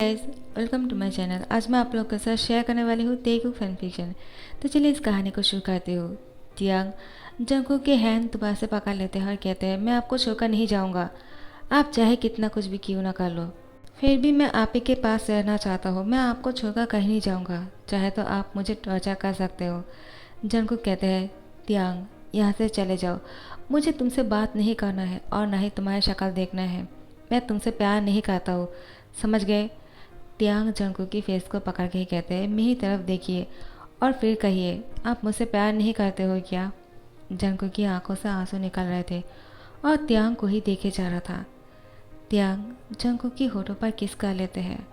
Guys, welcome to my channel. आज मैं आप लोग के साथ शेयर करने वाली हूँ तेलुगु फैन फिक्शन। तो चलिए इस कहानी को शुरू करती हूँ। तियांग जंगकुक के हैंड दोबारा से पकड़ लेते हैं और कहते हैं, मैं आपको छोड़कर नहीं जाऊँगा। आप चाहे कितना कुछ भी क्यों ना कर लो, फिर भी मैं आप ही के पास रहना चाहता हूँ। मैं आपको छोड़कर कहीं नहीं जाऊँगा। चाहे तो आप मुझे टॉर्चर कर सकते हो। जंगकुक कहते हैं, तियांग यहाँ से चले जाओ। मुझे तुमसे बात नहीं करना है और ना ही तुम्हारी शक्ल देखना है। मैं तुमसे प्यार नहीं करता हूँ, समझ गए? तियांग जंगकुक की फेस को पकड़ के ही कहते हैं, मेरी तरफ देखिए और फिर कहिए, आप मुझसे प्यार नहीं करते हो क्या? जंगकुक की आंखों से आंसू निकल रहे थे और तियांग को ही देखे जा रहा था। तियांग जंगकुक की होठों पर किस कर लेते हैं।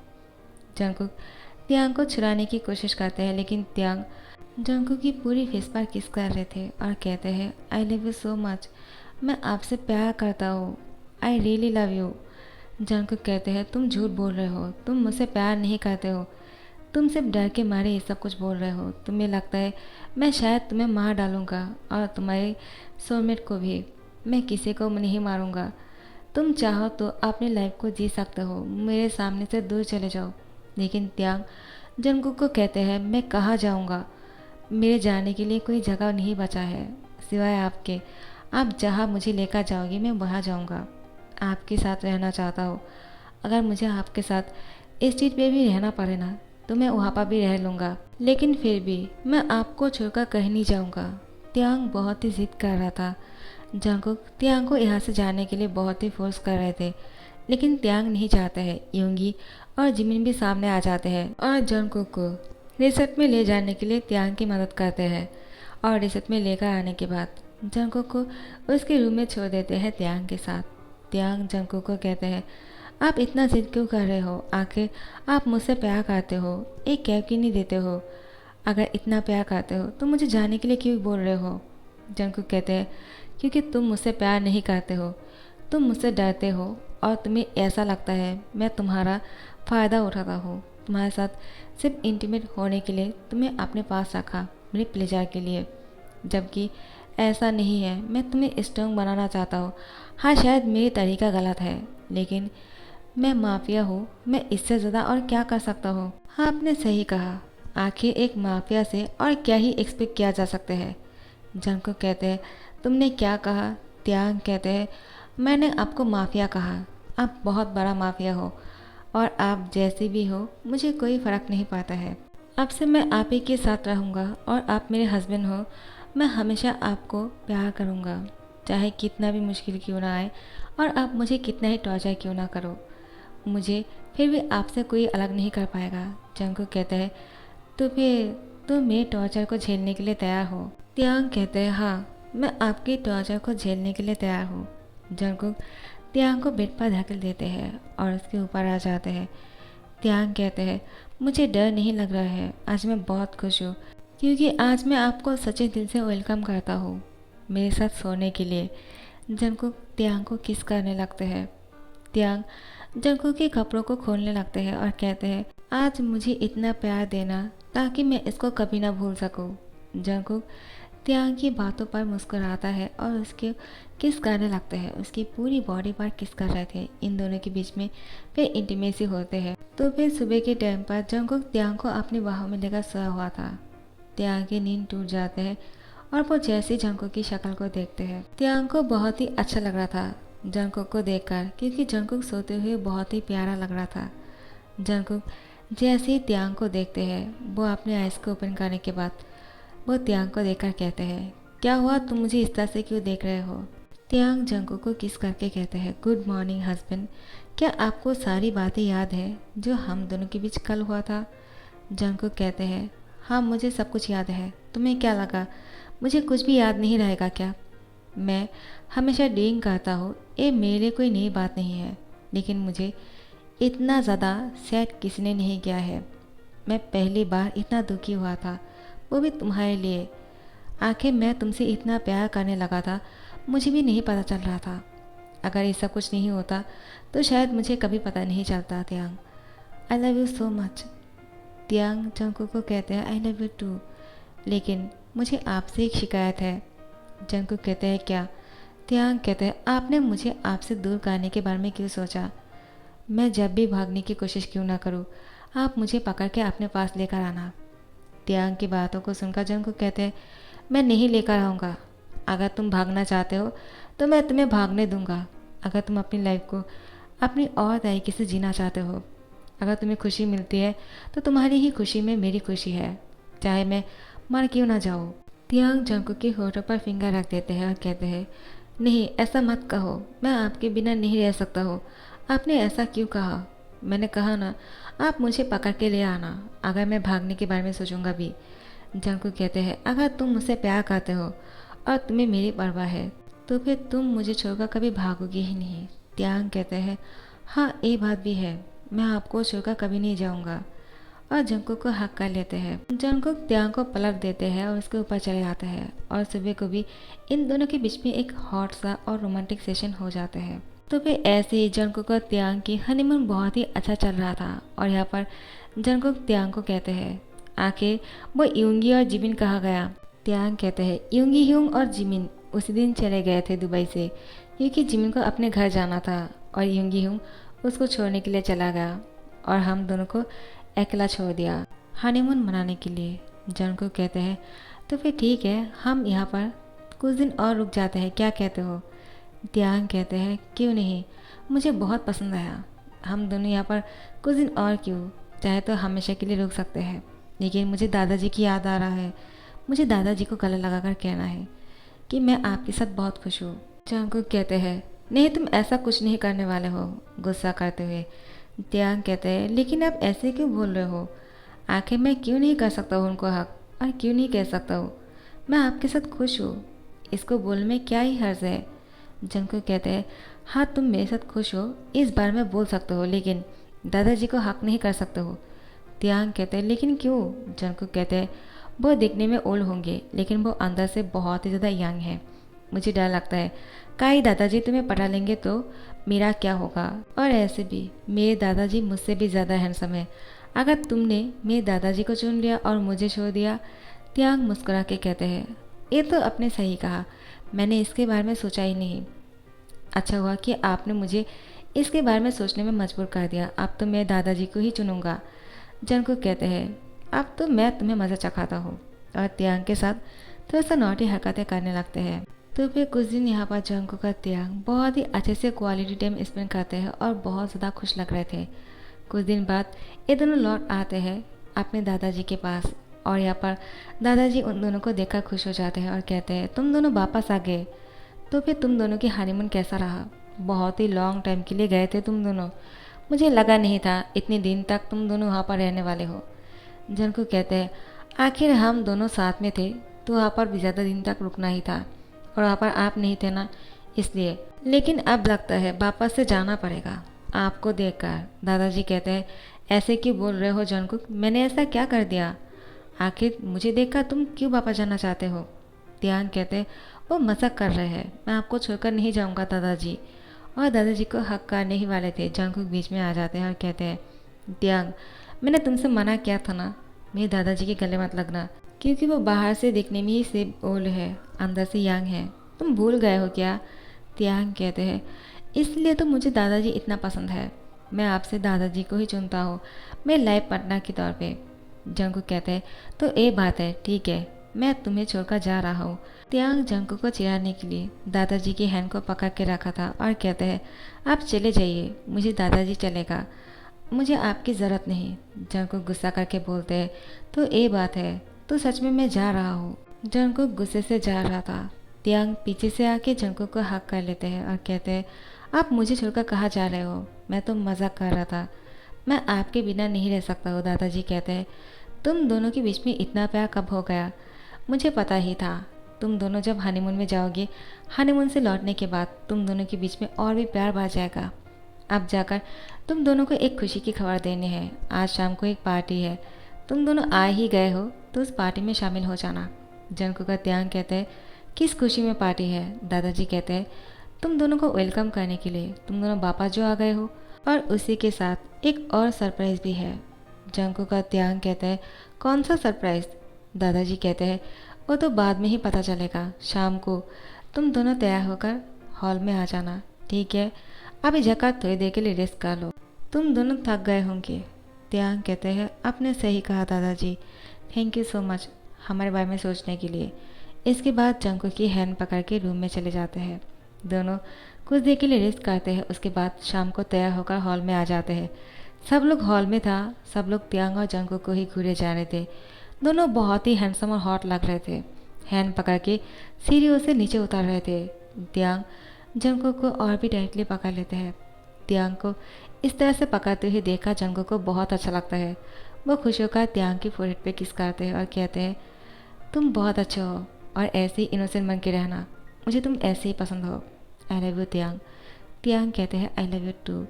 जंगकुक तियांग को छुड़ाने की कोशिश करते हैं, लेकिन तियांग जंगकुक की पूरी फेस पर किस कर रहे थे और कहते हैं, आई लव यू सो मच। मैं आपसे प्यार करता हूँ। I really love you. Jungkook कहते हैं, तुम झूठ बोल रहे हो। तुम मुझसे प्यार नहीं करते हो। तुम सिर्फ डर के मारे ये सब कुछ बोल रहे हो। तुम्हें लगता है मैं शायद तुम्हें मार डालूंगा और तुम्हारे सोलमेट को भी। मैं किसी को नहीं मारूंगा। तुम चाहो तो अपनी लाइफ को जी सकते हो। मेरे सामने से दूर चले जाओ। लेकिन त्यांग जंगकुक को कहते हैं, मैं कहाँ जाऊँगा? मेरे जाने के लिए कोई जगह नहीं बचा है सिवाय आपके। आप जहाँ मुझे लेकर जाओगी मैं वहाँ जाऊँगा। आपके साथ रहना चाहता हूँ। अगर मुझे आपके साथ इस चीज़ पे भी रहना पड़े ना, तो मैं वहाँ पर भी रह लूँगा। लेकिन फिर भी मैं आपको छोड़कर कहीं नहीं जाऊँगा। त्यांग बहुत ही जिद कर रहा था। जंगकुक त्यांग को यहाँ से जाने के लिए बहुत ही फोर्स कर रहे थे, लेकिन त्यांग नहीं चाहता है। यूंगी और जिमिन भी सामने आ जाते हैं और जंगकुक को रिसर्च में ले जाने के लिए त्यांग की मदद करते हैं। और रिसर्च में लेकर आने के बाद जंगकुक को उसके रूम में छोड़ देते हैं त्यांग के साथ। त्यांग जंगकुक को कहते हैं, आप इतना जिद क्यों कर रहे हो? आखिर आप मुझसे प्यार करते हो, एक कैब क्यों नहीं देते हो? अगर इतना प्यार करते हो तो मुझे जाने के लिए क्यों बोल रहे हो? जंगकुक कहते हैं, क्योंकि तुम मुझसे प्यार नहीं करते हो। तुम मुझसे डरते हो और तुम्हें ऐसा लगता है मैं तुम्हारा फ़ायदा उठाता हूँ। तुम्हारे साथ सिर्फ इंटीमेट होने के लिए तुम्हें अपने पास रखा, मेरे प्लेजर के लिए। जबकि ऐसा नहीं है। मैं तुम्हें स्ट्रॉन्ग बनाना चाहता हूँ। हाँ, शायद मेरी तरीका गलत है, लेकिन मैं माफिया हूँ। मैं इससे ज़्यादा और क्या कर सकता हूँ? हाँ, आपने सही कहा। आखिर एक माफिया से और क्या ही एक्सपेक्ट किया जा सकता है? जंगकुक कहते हैं, तुमने क्या कहा? त्यांग कहते हैं, मैंने आपको माफिया कहा। आप बहुत बड़ा माफिया हो और आप जैसी भी हो मुझे कोई फ़र्क नहीं पड़ता है। अब से मैं आप ही के साथ रहूँगा और आप मेरे हस्बैंड हो। मैं हमेशा आपको प्यार करूँगा, चाहे कितना भी मुश्किल क्यों ना आए और आप मुझे कितना ही टॉर्चर क्यों ना करो। मुझे फिर भी आपसे कोई अलग नहीं कर पाएगा। जंगकुक कहते हैं, तो फिर तुम मेरे टॉर्चर को झेलने के लिए तैयार हो? त्यांग कहते हैं, हाँ, मैं आपकी टॉर्चर को झेलने के लिए तैयार हूँ। जंगकुक त्यांग को बेड पर धकेल देते हैं और उसके ऊपर आ जाते हैं। त्यांग कहते हैं, मुझे डर नहीं लग रहा है। आज मैं बहुत खुश हूँ, क्योंकि आज मैं आपको सच्चे दिल से वेलकम करता हूँ मेरे साथ सोने के लिए। जंगकुक त्यांग को किस करने लगते हैं। त्यांग जंगकुक के कपड़ों को खोलने लगते हैं और कहते हैं, आज मुझे इतना प्यार देना ताकि मैं इसको कभी ना भूल सकूं। जंगकुक त्यांग की बातों पर मुस्कुराता है और उसके किस करने लगते हैं। उसकी पूरी बॉडी पर किस कर रहे थे। इन दोनों के बीच में फिर इंटीमेसी होते हैं। तो फिर सुबह के टाइम पर जंगकुक त्यांग को अपनी बाहों में लेकर सोया हुआ था। त्यांग की नींद टूट जाते हैं और वो जैसे जंगकुक की शक्ल को देखते हैं, त्यांग को बहुत ही अच्छा लग रहा था जंगकुक को देखकर, क्योंकि जंगकुक सोते हुए बहुत ही प्यारा लग रहा था। जंगकुक जैसे ही त्यांग को देखते हैं, वो अपने आइज़ को ओपन करने के बाद वो त्यांग को देखकर कहते हैं, क्या हुआ? तुम मुझे इस तरह से क्यों देख रहे हो? त्यांग जंगकुक को किस करके कहते हैं, गुड मॉर्निंग हस्बैंड। क्या आपको सारी बातें याद है जो हम दोनों के बीच कल हुआ था? जंगकुक कहते हैं, हाँ, मुझे सब कुछ याद है। तुम्हें क्या लगा मुझे कुछ भी याद नहीं रहेगा क्या? मैं हमेशा ड्रिंक करता हूँ, ये मेरे लिए कोई नई बात नहीं है, लेकिन मुझे इतना ज़्यादा सैड किसी ने नहीं किया है। मैं पहली बार इतना दुखी हुआ था, वो भी तुम्हारे लिए। आखिर मैं तुमसे इतना प्यार करने लगा था, मुझे भी नहीं पता चल रहा था। अगर ये सब कुछ नहीं होता तो शायद मुझे कभी पता नहीं चलता। Taehyung, I love you so much. Taehyung Jungkook को कहते हैं, आई लव यू टू, लेकिन मुझे आपसे एक शिकायत है। जंगकुक कहते हैं, क्या? त्यांग कहते हैं, आपने मुझे आपसे दूर करने के बारे में क्यों सोचा? मैं जब भी भागने की कोशिश क्यों ना करूँ, आप मुझे पकड़ के अपने पास लेकर आना। त्यांग की बातों को सुनकर जंगकुक कहते हैं, मैं नहीं लेकर आऊँगा। अगर तुम भागना चाहते हो तो मैं तुम्हें भागने दूंगा। अगर तुम अपनी लाइफ को अपनी और तरीके से जीना चाहते हो, अगर तुम्हें खुशी मिलती है तो तुम्हारी ही खुशी में मेरी खुशी है, चाहे मैं मर क्यों ना जाऊँ। त्यांग जंगकुक के होठों पर फिंगर रख देते हैं और कहते हैं, नहीं ऐसा मत कहो, मैं आपके बिना नहीं रह सकता हूँ। आपने ऐसा क्यों कहा? मैंने कहा ना, आप मुझे पकड़ के ले आना अगर मैं भागने के बारे में सोचूंगा भी। जंगकुक कहते हैं, अगर तुम मुझसे प्यार करते हो और तुम्हें मेरी परवाह है तो फिर तुम मुझे छोड़कर कभी भागोगे ही नहीं। त्यांग कहते हैं, हाँ ये बात भी है, मैं आपको छोड़कर कभी नहीं जाऊंगा। और जंगकुक को हक कर लेते हैं। जंगकुक त्यांग को पलट देते हैं और उसके ऊपर चले जाते हैं और सुबह को भी इन दोनों के बीच में एक हॉट सा और रोमांटिक सेशन हो जाता है। तो फिर ऐसे ही जंगकुक और त्यांग की हनीमून बहुत ही अच्छा चल रहा था और यहाँ पर जंगकुक त्यांग को कहते हैं, आखिर वो यूंगी और जिमिन कहाँ गया? त्यांग कहते हैं, यूंगी ह्यूंग और जिमिन उसी दिन चले गए थे दुबई से, क्योंकि जिमिन को अपने घर जाना था और यूंगी ह्यूंग उसको छोड़ने के लिए चला गया और हम दोनों को अकेला छोड़ दिया हनीमून मनाने के लिए। जंगकुक कहते हैं, तो फिर ठीक है, हम यहाँ पर कुछ दिन और रुक जाते हैं, क्या कहते हो? त्यांग कहते हैं, क्यों नहीं, मुझे बहुत पसंद आया। हम दोनों यहाँ पर कुछ दिन और क्यों, चाहे तो हमेशा के लिए रुक सकते हैं, लेकिन मुझे दादाजी की याद आ रहा है। मुझे दादाजी को गला लगाकर कहना है कि मैं आपके साथ बहुत खुश हूँ। जंगकुक कहते हैं, नहीं तुम ऐसा कुछ नहीं करने वाले हो, गुस्सा करते हुए। त्यांग कहते हैं, लेकिन आप ऐसे क्यों बोल रहे हो? आखिर मैं क्यों नहीं कर सकता हूँ उनको हक, और क्यों नहीं कह सकता हूँ मैं आपके साथ खुश हूँ, इसको बोलने में क्या ही हर्ज है? जंगकुक कहते हैं, हाँ तुम मेरे साथ खुश हो इस बारे में बोल सकते हो, लेकिन दादाजी को हक नहीं कर सकते हो। त्यांग कहते हैं, लेकिन क्यों? जंगकुक कहते हैं, वो दिखने में ओल्ड होंगे लेकिन वो अंदर से बहुत ही ज़्यादा यंग है। मुझे डर लगता है कहीं दादाजी तुम्हें पटा लेंगे तो मेरा क्या होगा? और ऐसे भी मेरे दादाजी मुझसे भी ज़्यादा हैंडसम है। अगर तुमने मेरे दादाजी को चुन लिया और मुझे छोड़ दिया। त्यांग मुस्कुरा के कहते हैं, ये तो आपने सही कहा, मैंने इसके बारे में सोचा ही नहीं। अच्छा हुआ कि आपने मुझे इसके बारे में सोचने में मजबूर कर दिया। अब तो मैं दादाजी को ही चुनूंगा। जंगकुक कहते हैं, अब तो मैं तुम्हें मज़ा चखाता हूँ, और त्यांग के साथ थोड़ा सा नौटी हरकतें करने लगते हैं। तो फिर कुछ दिन यहाँ पर जंगकुक और त्यांग बहुत ही अच्छे से क्वालिटी टाइम स्पेंड करते हैं और बहुत ज़्यादा खुश लग रहे थे। कुछ दिन बाद ये दोनों लौट आते हैं अपने दादाजी के पास और यहाँ पर दादाजी उन दोनों को देखकर खुश हो जाते हैं और कहते हैं, तुम दोनों वापस आ गए। तो फिर तुम दोनों की हनीमून कैसा रहा? बहुत ही लॉन्ग टाइम के लिए गए थे तुम दोनों, मुझे लगा नहीं था इतने दिन तक तुम दोनों वहाँ पर रहने वाले हो। जंगकुक कहते हैं, आखिर हम दोनों साथ में थे तो वहाँ पर भी ज़्यादा दिन तक रुकना ही था, और वहाँ पर आप नहीं थे ना, इसलिए। लेकिन अब लगता है वापस से जाना पड़ेगा आपको देखकर। दादाजी कहते हैं, ऐसे क्यों बोल रहे हो जंगकुक, मैंने ऐसा क्या कर दिया? आखिर मुझे देखकर तुम क्यों वापस जाना चाहते हो? त्यांग कहते हैं, वो मजाक कर रहे हैं, मैं आपको छोड़कर नहीं जाऊंगा दादाजी। और दादाजी को हक करने ही वाले थे। जंगकुक बीच में आ जाते हैं और कहते हैं, त्यांग मैंने तुमसे मना किया था ना, मेरे दादाजी के गले मत लगना, क्योंकि वो बाहर से दिखने में ही से ओल्ड है, अंदर से यंग है, तुम भूल गए हो क्या? त्यांग कहते हैं, इसलिए तो मुझे दादाजी इतना पसंद है, मैं आपसे दादाजी को ही चुनता हूँ मेरे लाइफ पार्टनर के तौर पे। जंगकुक कहते हैं, तो ये बात है, ठीक है, मैं तुम्हें छोड़कर जा रहा हूँ। त्यांग जंगकुक को चिढ़ाने के लिए दादाजी की हैंड को पकड़ के रखा था और कहते हैं, आप चले जाइए, मुझे दादाजी चलेगा, मुझे आपकी ज़रूरत नहीं। जंगकुक गुस्सा करके बोलते हैं, तो ये बात है, तो सच में मैं जा रहा हूँ। जंगकुक गुस्से से जा रहा था। त्यांग पीछे से आके जंगकुक को हक कर लेते हैं और कहते हैं, आप मुझे छोड़कर कहाँ जा रहे हो? मैं तो मजाक कर रहा था, मैं आपके बिना नहीं रह सकता हूँ। दादाजी कहते हैं, तुम दोनों के बीच में इतना प्यार कब हो गया? मुझे पता ही था, तुम दोनों जब हनीमून में जाओगे, हनीमून से लौटने के बाद तुम दोनों के बीच में और भी प्यार बढ़ जाएगा। अब जाकर तुम दोनों को एक खुशी की खबर देनी है। आज शाम को एक पार्टी है, तुम दोनों आ ही गए हो तो उस पार्टी में शामिल हो जाना। जंगकुक का त्यांग कहते हैं, किस खुशी में पार्टी है? दादाजी कहते हैं, तुम दोनों को वेलकम करने के लिए, तुम दोनों वापस जो आ गए हो, और उसी के साथ एक और सरप्राइज़ भी है। जंगकुक का त्यांग कहते हैं, कौन सा सरप्राइज़? दादाजी कहते हैं, वो तो बाद में ही पता चलेगा, शाम को तुम दोनों तैयार होकर हॉल में आ जाना, ठीक है? अभी जाकर थोड़ी देर के लिए रेस्ट कर लो। तुम दोनों थक गए होंगे। त्यांग कहते हैं, आपने सही कहा दादाजी, थैंक यू सो मच हमारे बारे में सोचने के लिए। इसके बाद जंगकुक की हैंड पकड़ के रूम में चले जाते हैं। दोनों कुछ देर के लिए रेस्ट करते हैं। उसके बाद शाम को तैयार होकर हॉल में आ जाते हैं। सब लोग हॉल में था। सब लोग त्यांग और जंगकुक को ही घूरे जा रहे थे। दोनों बहुत ही हैंडसम और हॉट लग रहे थे। हैंड पकड़ के सीढ़ियों से नीचे उतार रहे थे। त्यांग जंगकुक को और भी टाइटली पकड़ लेते हैं। त्यांग को इस तरह से पकड़ते हुए देखा जंगकुक को बहुत अच्छा लगता है। वो खुश होकर त्यांग की फोrehead पे किस करते हैं और कहते हैं, तुम बहुत अच्छे हो और ऐसे ही इनोसेंट बन के रहना। मुझे तुम ऐसे ही पसंद हो। आई लव यू त्यांग। त्यांग कहते हैं, आई लव यू टू।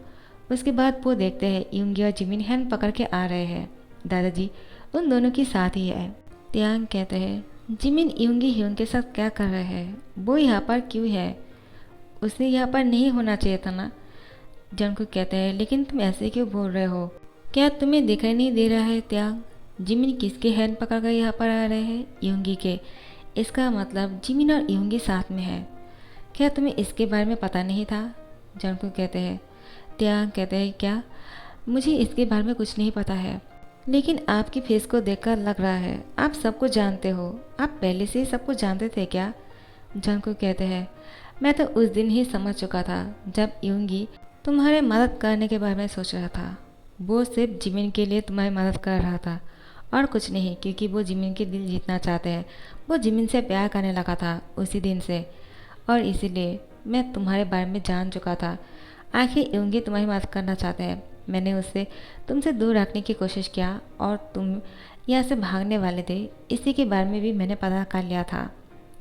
उसके बाद वो देखते हैं यूंगी और जिमिन हैंड पकड़ के आ रहे हैं। दादाजी उन दोनों की साथ ही है। त्यांग कहते हैं, जिमिन यूंगी ह्यूंग के साथ क्या कर रहे हैं? वो यहाँ पर क्यों है? उसे यहाँ पर नहीं होना चाहिए था ना। जंगकुक कहते हैं, लेकिन तुम ऐसे क्यों बोल रहे हो? क्या तुम्हें दिखाई नहीं दे रहा है त्यांग? जिमिन किसके हैंड पकड़ कर यहाँ पर आ रहे हैं? यूंगी के। इसका मतलब जिमिन और यूंगी साथ में है। क्या तुम्हें इसके बारे में पता नहीं था? जंगकुक कहते हैं। त्यांग कहते हैं, क्या? मुझे इसके बारे में कुछ नहीं पता है, लेकिन आपकी फेस को देखकर लग रहा है आप सबको जानते हो। आप पहले से ही सबको जानते थे क्या? जंगकुक कहते हैं, मैं तो उस दिन ही समझ चुका था जब यूंगी तुम्हारे मदद करने के बारे में सोच रहा था। वो सिर्फ जिमिन के लिए तुम्हारी मदद कर रहा था और कुछ नहीं, क्योंकि वो जिमिन के दिल जीतना चाहते हैं। वो जिमिन से प्यार करने लगा था उसी दिन से, और इसीलिए मैं तुम्हारे बारे में जान चुका था। आखिर यूंगी तुम्हारी मदद करना चाहते हैं। मैंने उससे तुमसे दूर रखने की कोशिश किया और तुम यहाँ से भागने वाले थे, इसी के बारे में भी मैंने पता कर लिया था।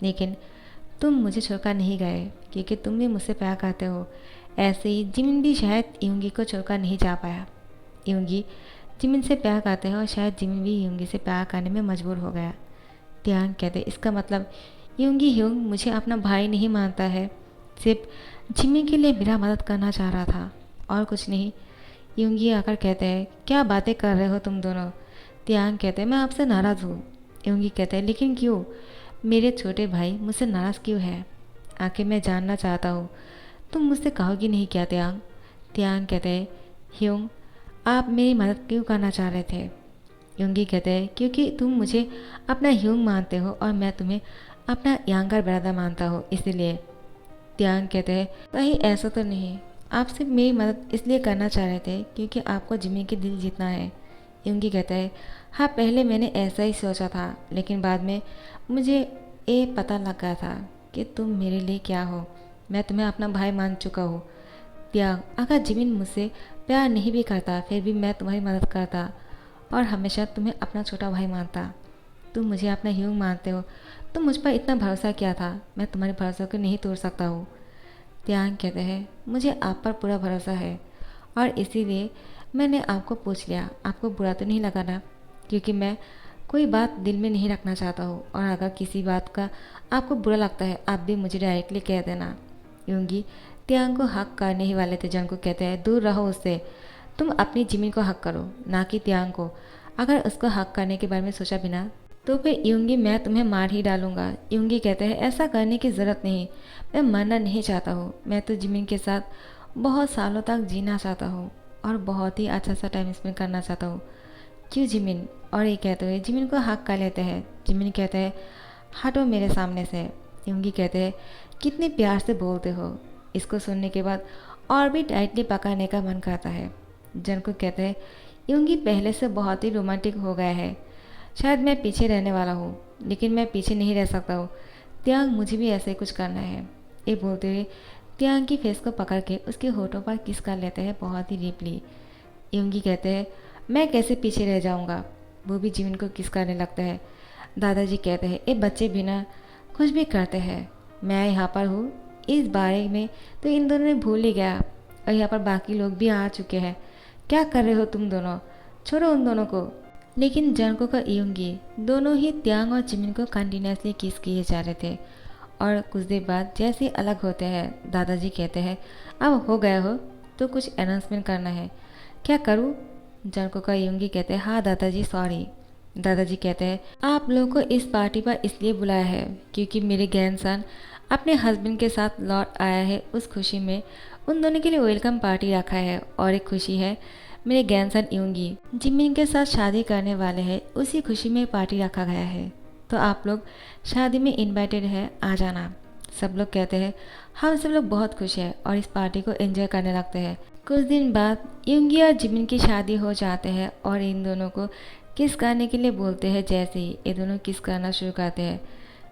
लेकिन तुम मुझे छोड़कर नहीं गए क्योंकि तुम भी मुझसे प्यार करते हो। ऐसे ही जिमिन भी शायद यूंगी को छोड़कर नहीं जा पाया। यूंगी जिमिन से प्यार करते हैं और शायद जिमिन भी यूंगी से प्यार करने में मजबूर हो गया। त्यांग कहते, इसका मतलब यूंगी ह्यूंग मुझे अपना भाई नहीं मानता है, सिर्फ जिमिन के लिए मेरा मदद करना चाह रहा था और कुछ नहीं। यूंगी आकर कहते हैं, क्या बातें कर रहे हो तुम दोनों? त्यांग कहते हैं, मैं आपसे नाराज़ हूँ। यूंगी कहते हैं, लेकिन क्यों? मेरे छोटे भाई मुझसे नाराज़ क्यों है? आखिर मैं जानना चाहता हूँ। तुम मुझसे कहोगी नहीं क्या त्यांग? त्यांग कहते हैं, ह्यूंग आप मेरी मदद क्यों करना चाह रहे थे? यूंगी कहते हैं, क्योंकि तुम मुझे अपना ह्यूंग मानते हो और मैं तुम्हें अपना यंगर ब्रदर मानता हूँ, इसलिए। त्यांग कहते हैं, कहीं ऐसा तो नहीं, आप सिर्फ मेरी मदद इसलिए करना चाह रहे थे क्योंकि आपको जिमी के दिल जीतना है। यूंगी कहता है, हाँ पहले मैंने ऐसा ही सोचा था, लेकिन बाद में मुझे ये पता लग गया था कि तुम मेरे लिए क्या हो। मैं तुम्हें अपना भाई मान चुका हूँ। त्यांग, अगर जिमिन मुझसे प्यार नहीं भी करता फिर भी मैं तुम्हारी मदद करता और हमेशा तुम्हें अपना छोटा भाई मानता। तुम मुझे अपना ह्यूंग मानते हो, तुम मुझ पर इतना भरोसा किया था, मैं तुम्हारे भरोसे को नहीं तोड़ सकता हूँ। त्यांग कहते हैं, मुझे आप पर पूरा भरोसा है और इसीलिए मैंने आपको पूछ लिया। आपको बुरा तो नहीं लगा ना? क्योंकि मैं कोई बात दिल में नहीं रखना चाहता हूँ और अगर किसी बात का आपको बुरा लगता है आप भी मुझे डायरेक्टली कह देना। यूंगी त्यांग को हक करने ही वाले थे। जंगकुक कहते हैं, दूर रहो उससे, तुम अपनी जिमिन को हक करो, ना कि त्यांग को। अगर उसको हक करने के बारे में सोचा बिना तो फिर यूंगी मैं तुम्हें मार ही डालूंगा। यूंगी कहते हैं, ऐसा करने की ज़रूरत नहीं, मैं मरना नहीं चाहता हूँ। मैं तो जिमिन के साथ बहुत सालों तक जीना चाहता हूँ और बहुत ही अच्छा सा टाइम स्पेंड करना चाहता हूँ। क्यों जिमिन? और ये कहते हुए जिमिन को हक कर लेते हैं। जिमिन कहते हैं, हटो मेरे सामने से। यूंगी कहते हैं, कितने प्यार से बोलते हो। इसको सुनने के बाद और भी टाइटली पकड़ने का मन करता है। जंगकुक कहते हैं, यूंगी पहले से बहुत ही रोमांटिक हो गया है, शायद मैं पीछे रहने वाला हूँ, लेकिन मैं पीछे नहीं रह सकता हूँ। त्यांग, मुझे भी ऐसे ही कुछ करना है। ये बोलते हुए त्यांग की फेस को पकड़ के उसके होठों पर किस कर लेते हैं बहुत ही डीपली। यूंगी कहते हैं, मैं कैसे पीछे रह जाऊँगा। वो भी जिमिन को किस करने लगता है। दादाजी कहते हैं, ये बच्चे बिना कुछ भी करते हैं, मैं यहाँ पर हूँ, इस बारे में तो इन दोनों ने भूल ही गया और यहाँ पर बाकी लोग भी आ चुके हैं। क्या कर रहे हो तुम दोनों? छोड़ो उन दोनों को। लेकिन जंगकुक और यूंगी दोनों ही त्यांग और जिमिन को कंटिन्यूसली किस किए जा रहे थे और कुछ देर बाद जैसे अलग होते हैं दादाजी कहते हैं, अब हो गया हो तो कुछ अनाउंसमेंट करना है। क्या करूँ? जंगकुक और यूंगी कहते हैं, हाँ दादाजी सॉरी। दादाजी कहते हैं, आप लोगों को इस पार्टी पर इसलिए बुलाया है क्योंकि मेरे ग्रैंडसन अपने हस्बैंड के साथ लौट आया है। उस खुशी में उन दोनों के लिए वेलकम पार्टी रखा है और एक खुशी है मेरे ग्रैंडसन यूंगी जिमिन के साथ शादी करने वाले हैं, उसी खुशी में पार्टी रखा गया है। तो आप लोग शादी में इनवाइटेड है, आ जाना। सब लोग कहते हैं हम सब लोग बहुत खुश हैं और इस पार्टी को एंजॉय करने लगते हैं। कुछ दिन बाद यूंगी और जिमिन की शादी हो जाते हैं और इन दोनों को किस करने के लिए बोलते हैं। जैसे ही ये दोनों किस करना शुरू करते हैं,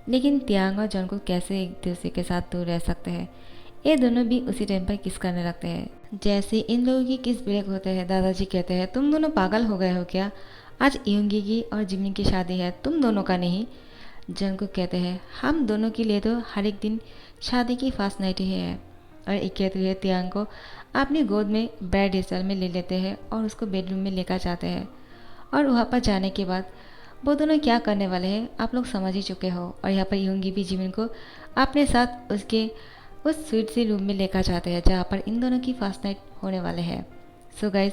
लेकिन त्यांग और जन को कैसे एक दूसरे के साथ दूर रह सकते हैं। ये दोनों भी उसी टाइम पर किस करने लगते हैं। जैसे इन लोगों की किस ब्रेक होते हैं, दादाजी कहते हैं तुम दोनों पागल हो गए हो क्या, आज यूंगी की और जिमिन की शादी है, तुम दोनों का नहीं। जंग को कहते हैं हम दोनों के लिए तो हर एक दिन शादी की फास्ट नाइट ही है। और एक कहते हुए त्यांग को अपनी गोद में बेड स्टाइल में ले लेते हैं और उसको बेडरूम में लेकर जाते हैं। और वहाँ पर जाने के बाद वो दोनों क्या करने वाले हैं आप लोग समझ ही चुके हो। और यहाँ पर यूंगी भी जिमिन को अपने साथ उसके उस स्वीट सी रूम में लेकर जाते हैं जहाँ पर इन दोनों की फर्स्ट नाइट होने वाले हैं। सो गाइज,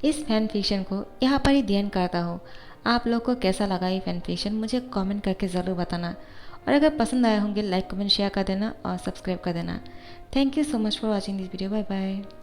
इस फैन फिक्शन को यहाँ पर ही ध्यान करता हूँ। आप लोग को कैसा लगा ये फैन फिक्शन मुझे कमेंट करके ज़रूर बताना। और अगर पसंद आए होंगे लाइक कमेंट शेयर कर देना और सब्सक्राइब कर देना। Thank you so much for watching this video. Bye bye.